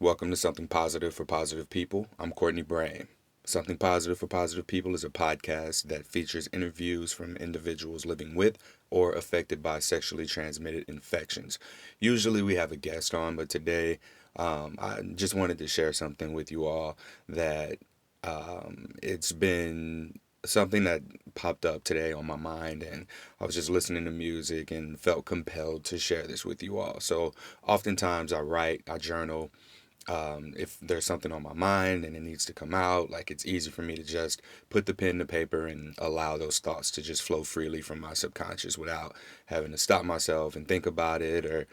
Welcome to Something Positive for Positive People. I'm Courtney Brain. Something Positive for Positive People is a podcast that features interviews from individuals living with or affected by sexually transmitted infections. Usually we have a guest on, but today I just wanted to share something with you all that it's been something that popped up today on my mind, and I was just listening to music and felt compelled to share this with you all. So oftentimes I write, I journal, if there's something on my mind and it needs to come out, like it's easy for me to just put the pen to paper and allow those thoughts to just flow freely from my subconscious without having to stop myself and think about it or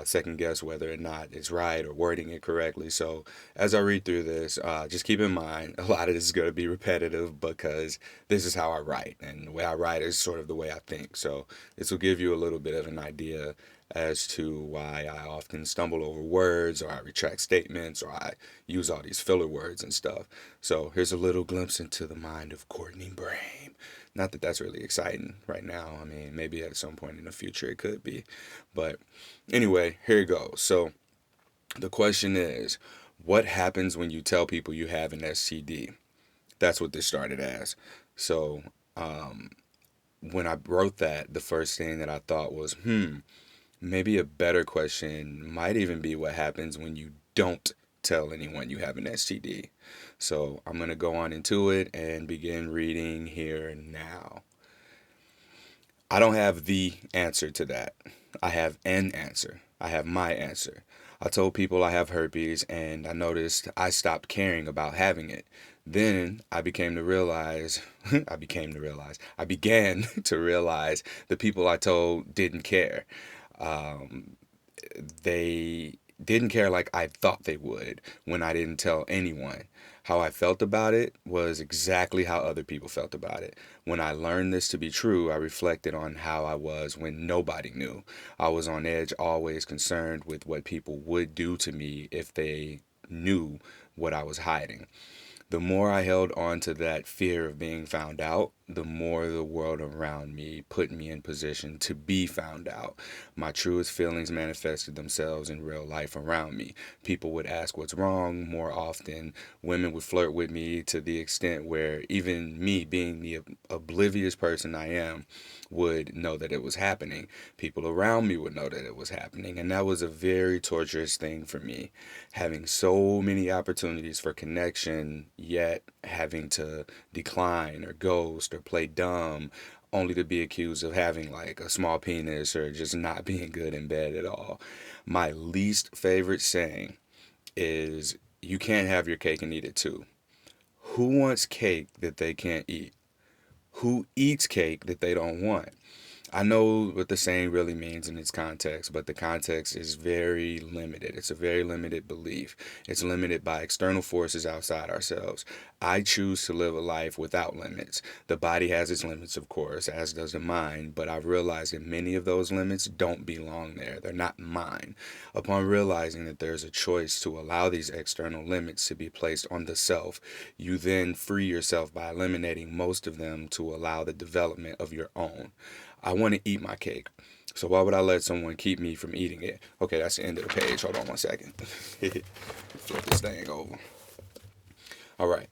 second guess whether or not it's right or wording it correctly. So as I read through this, just keep in mind a lot of this is going to be repetitive because this is how I write, and the way I write is sort of the way I think. So this will give you a little bit of an idea as to why I often stumble over words, or I retract statements, or I use all these filler words and stuff. So here's a little glimpse into the mind of Courtney Brain. Not that that's really exciting right now. I mean, maybe at some point in the future it could be. But anyway, here it goes. So the question is, what happens when you tell people you have an STD? That's what this started as. So when I wrote that, the first thing that I thought was, maybe a better question might even be what happens when you don't tell anyone you have an STD. So I'm going to go on into it and begin reading here now. I don't have the answer to that. I have an answer. I have my answer. I told people I have herpes, and I noticed I stopped caring about having it. Then I became to realize, I began to realize the people I told didn't care. Um, they didn't care like I thought they would when I didn't tell anyone. How I felt about it was exactly how other people felt about it. When I learned this to be true, I reflected on how I was when nobody knew. I was on edge, always concerned with what people would do to me if they knew what I was hiding. The more I held on to that fear of being found out, the more the world around me put me in position to be found out. My truest feelings manifested themselves in real life around me. People would ask what's wrong more often. Women would flirt with me to the extent where even me, being the oblivious person I am, would know that it was happening. People around me would know that it was happening. And that was a very torturous thing for me. Having so many opportunities for connection, yet having to decline or ghost or play dumb only to be accused of having like a small penis or just not being good in bed at all. My least favorite saying is, you can't have your cake and eat it too. Who wants cake that they can't eat? Who eats cake that they don't want? I know what the saying really means in its context, but the context is very limited. It's a very limited belief. It's limited by external forces outside ourselves. I choose to live a life without limits. The body has its limits, of course, as does the mind, but I've realized that many of those limits don't belong there. They're not mine. Upon realizing that there's a choice to allow these external limits to be placed on the self, you then free yourself by eliminating most of them to allow the development of your own. I want to eat my cake. So why would I let someone keep me from eating it? Okay, that's the end of the page. Hold on one second. Flip this thing over. All right.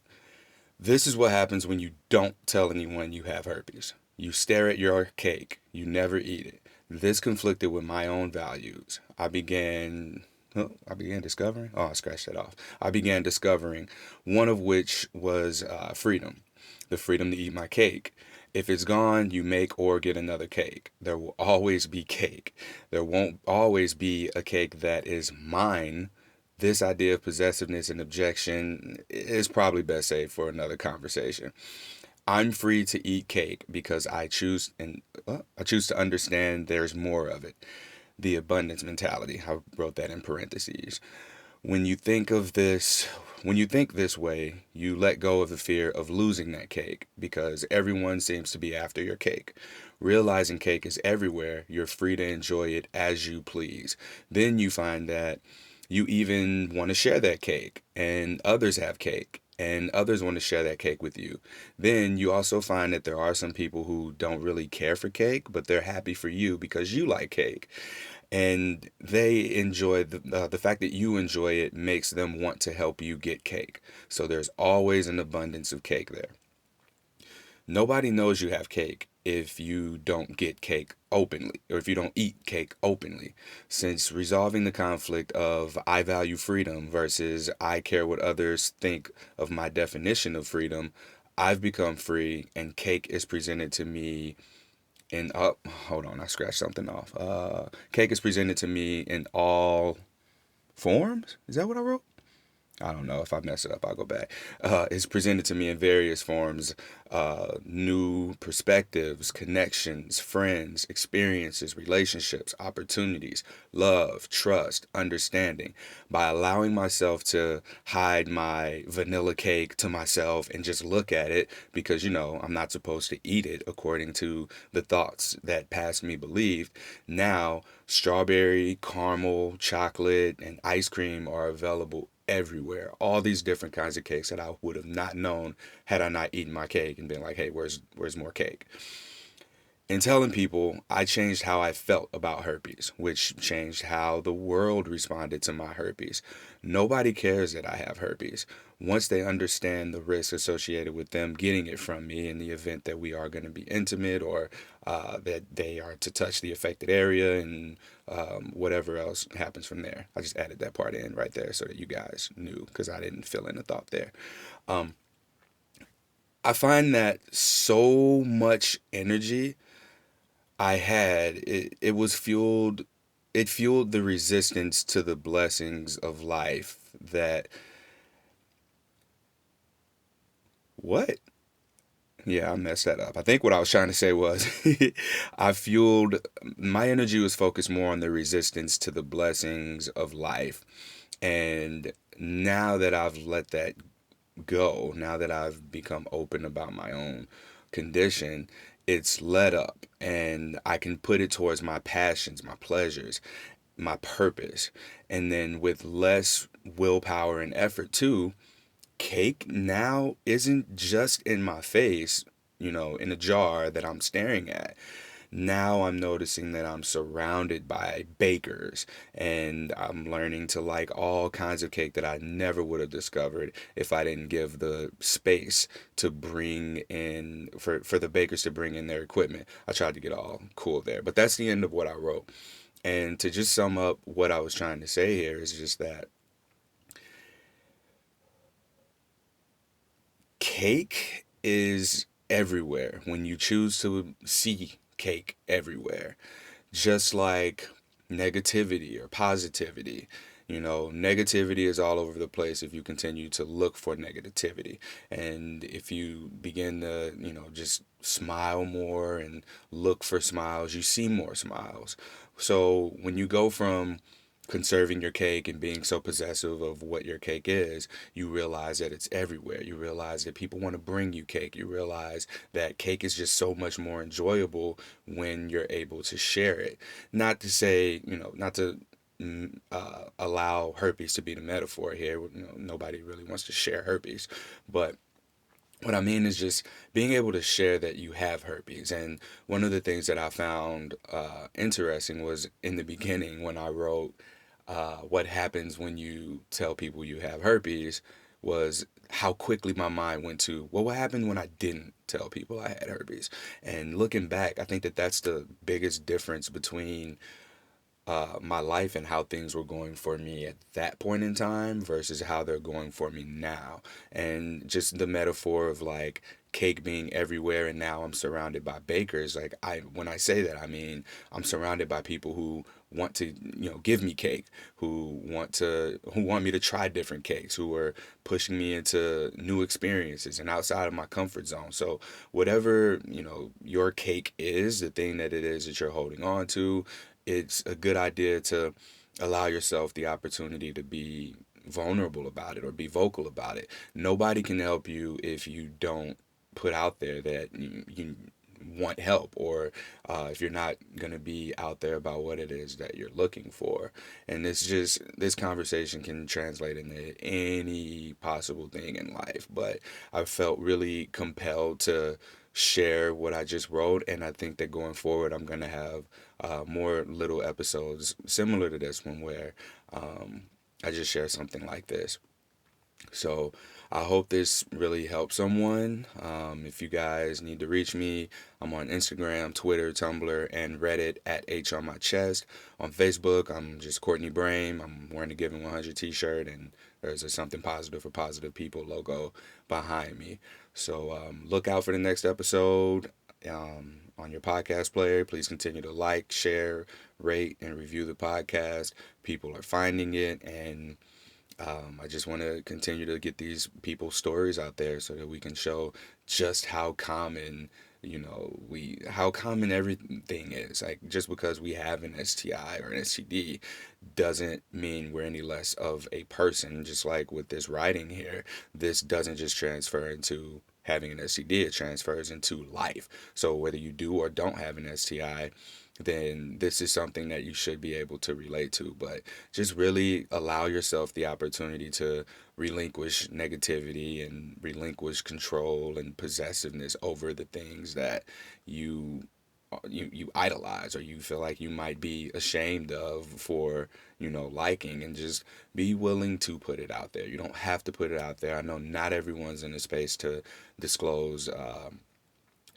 This is what happens when you don't tell anyone you have herpes. You stare at your cake. You never eat it. This conflicted with my own values. I began discovering. Oh, I scratched that off. I began discovering one of which was freedom, the freedom to eat my cake. If it's gone, you make or get another cake. There will always be cake. There won't always be a cake that is mine. This idea of possessiveness and objection is probably best saved for another conversation. I'm free to eat cake because I choose to understand there's more of it. The abundance mentality. I wrote that in parentheses. When you think of this, when you think this way, you let go of the fear of losing that cake because everyone seems to be after your cake. Realizing cake is everywhere, you're free to enjoy it as you please. Then you find that you even want to share that cake, and others have cake, and others want to share that cake with you. Then you also find that there are some people who don't really care for cake, but they're happy for you because you like cake. and they enjoy the fact that you enjoy it makes them want to help you get cake. So there's always an abundance of cake there. Nobody knows you have cake if you don't get cake openly, or if you don't eat cake openly. Since resolving the conflict of I value freedom versus I care what others think of my definition of freedom, I've become free, and cake is presented to me in hold on, I scratched something off. Cake is presented to me in all forms. Is that what I wrote? I don't know. If I mess it up, I'll go back. It's presented to me in various forms, new perspectives, connections, friends, experiences, relationships, opportunities, love, trust, understanding. By allowing myself to hide my vanilla cake to myself and just look at it, because, I'm not supposed to eat it according to the thoughts that past me believed. Now, strawberry, caramel, chocolate, and ice cream are available everywhere. All these different kinds of cakes that I would have not known had I not eaten my cake and been like, hey, where's more cake? In telling people, I changed how I felt about herpes, which changed how the world responded to my herpes. Nobody cares that I have herpes. Once they understand the risk associated with them getting it from me in the event that we are going to be intimate, or that they are to touch the affected area, and whatever else happens from there. I just added that part in right there so that you guys knew, because I didn't fill in the thought there. Um, I find that so much energy I had, it was fueled, it fueled the resistance to the blessings of life that, what? Yeah, I messed that up. I think what I was trying to say was I fueled, my energy was focused more on the resistance to the blessings of life. And now that I've let that go, now that I've become open about my own condition, it's let up, and I can put it towards my passions, my pleasures, my purpose. And then with less willpower and effort too, cake now isn't just in my face, in a jar that I'm staring at. Now I'm noticing that I'm surrounded by bakers, and I'm learning to like all kinds of cake that I never would have discovered if I didn't give the space to bring in, for the bakers to bring in their equipment. I tried to get all cool there, but that's the end of what I wrote. And to just sum up what I was trying to say here is just that cake is everywhere when you choose to see cake everywhere. Just like negativity or positivity. Negativity is all over the place if you continue to look for negativity. And if you begin to, just smile more and look for smiles, you see more smiles. So when you go from conserving your cake and being so possessive of what your cake is, you realize that it's everywhere. You realize that people want to bring you cake. You realize that cake is just so much more enjoyable when you're able to share it. Not to say, not to allow herpes to be the metaphor here. Nobody really wants to share herpes, but what I mean is just being able to share that you have herpes. And one of the things that I found interesting was in the beginning when I wrote what happens when you tell people you have herpes, was how quickly my mind went to, well, what happened when I didn't tell people I had herpes? And looking back, I think that that's the biggest difference between my life and how things were going for me at that point in time versus how they're going for me now. And just the metaphor of like cake being everywhere, and now I'm surrounded by bakers. Like, when I say that, I mean I'm surrounded by people who want to, give me cake, who want me to try different cakes, who are pushing me into new experiences and outside of my comfort zone. So whatever, your cake is, the thing that it is that you're holding on to, it's a good idea to allow yourself the opportunity to be vulnerable about it or be vocal about it. Nobody can help you if you don't put out there that you want help, or if you're not going to be out there about what it is that you're looking for. And this conversation can translate into any possible thing in life, but I felt really compelled to share what I just wrote. And I think that going forward, I'm going to have more little episodes similar to this one where I just share something like this. So I hope this really helps someone. If you guys need to reach me, I'm on Instagram, Twitter, Tumblr, and Reddit at H on my chest. On Facebook, I'm just Courtney Brame. I'm wearing the Giving 100 t-shirt, and there's a Something Positive for Positive People logo behind me. So look out for the next episode on your podcast player. Please continue to like, share, rate, and review the podcast. People are finding it, and I just want to continue to get these people's stories out there so that we can show just how common, how common everything is. Like, just because we have an STI or an STD doesn't mean we're any less of a person. Just like with this writing here, this doesn't just transfer into having an STD, it transfers into life. So whether you do or don't have an STI, then this is something that you should be able to relate to. But just really allow yourself the opportunity to relinquish negativity and relinquish control and possessiveness over the things that you idolize or you feel like you might be ashamed of for liking, and just be willing to put it out there. You don't have to put it out there. I know not everyone's in a space to disclose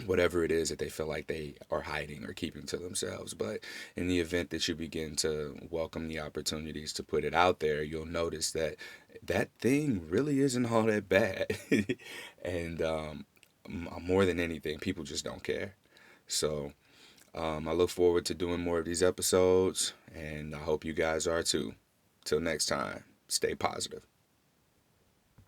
whatever it is that they feel like they are hiding or keeping to themselves. But in the event that you begin to welcome the opportunities to put it out there, you'll notice that that thing really isn't all that bad. And more than anything, people just don't care. So I look forward to doing more of these episodes, and I hope you guys are too. Till next time, stay positive.